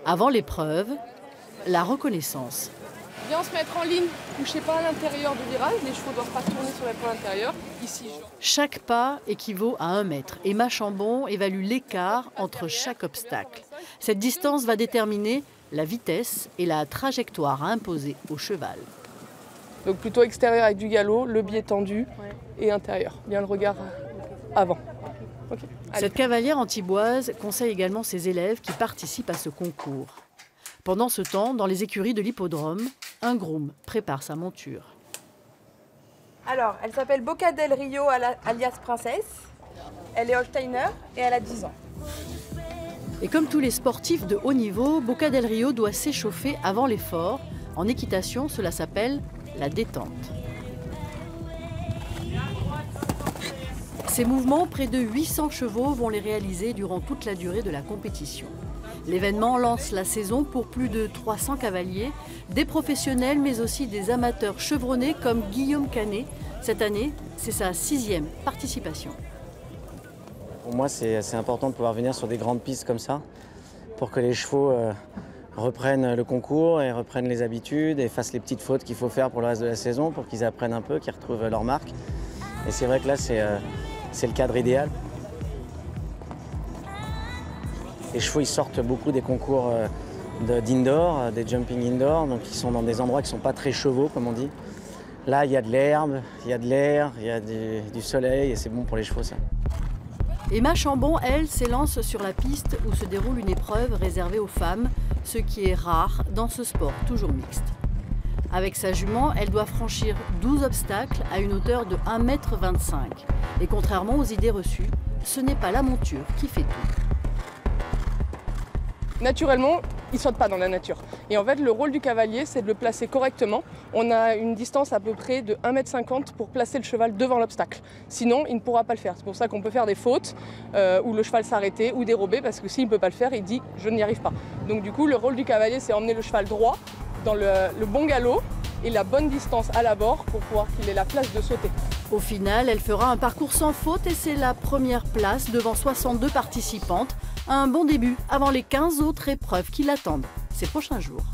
Avant l'épreuve, la reconnaissance. Bien se mettre en ligne, touchez pas à l'intérieur du virage, les chevaux ne doivent pas tourner sur les points intérieurs. Ici, Chaque pas équivaut à 1 mètre. Emma Chambon évalue l'écart entre chaque obstacle. Cette distance va déterminer la vitesse et la trajectoire à imposer au cheval. donc plutôt extérieur avec du galop, le biais tendu et intérieur. Bien le regard avant. Okay. Cette cavalière antiboise conseille également ses élèves qui participent à ce concours. Pendant ce temps, dans les écuries de l'hippodrome, un groom prépare sa monture. Alors, elle s'appelle Boca del Rio alias Princesse. Elle est Holsteiner et elle a 10 ans. Et comme tous les sportifs de haut niveau, Boca del Rio doit s'échauffer avant l'effort. En équitation, cela s'appelle la détente. Ces mouvements, près de 800 chevaux vont les réaliser durant toute la durée de la compétition. L'événement lance la saison pour plus de 300 cavaliers, des professionnels mais aussi des amateurs chevronnés comme Guillaume Canet. Cette année, c'est sa 6e participation. Pour moi, c'est important de pouvoir venir sur des grandes pistes comme ça pour que les chevaux reprennent le concours et reprennent les habitudes et fassent les petites fautes qu'il faut faire pour le reste de la saison pour qu'ils apprennent un peu, qu'ils retrouvent leur marque. Et c'est vrai que là, c'est le cadre idéal. Les chevaux ils sortent beaucoup des concours d'indoor, des jumping indoor, donc ils sont dans des endroits qui ne sont pas très chevaux, comme on dit. Là, il y a de l'herbe, il y a de l'air, il y a du soleil et c'est bon pour les chevaux, ça. Emma Chambon, elle, s'élance sur la piste où se déroule une épreuve réservée aux femmes, ce qui est rare dans ce sport toujours mixte. Avec sa jument, elle doit franchir 12 obstacles à une hauteur de 1,25 m. Et contrairement aux idées reçues, ce n'est pas la monture qui fait tout. Naturellement, il ne saute pas dans la nature. Et en fait, le rôle du cavalier, c'est de le placer correctement. On a une distance à peu près de 1,50 m pour placer le cheval devant l'obstacle. Sinon, il ne pourra pas le faire. C'est pour ça qu'on peut faire des fautes où le cheval s'arrêter ou dérober, parce que s'il ne peut pas le faire, il dit « je n'y arrive pas ». Donc du coup, le rôle du cavalier, c'est emmener le cheval droit dans le bon galop et la bonne distance à l'abord pour pouvoir qu'il ait la place de sauter. Au final, elle fera un parcours sans faute et c'est la première place devant 62 participantes. Un bon début avant les 15 autres épreuves qui l'attendent ces prochains jours.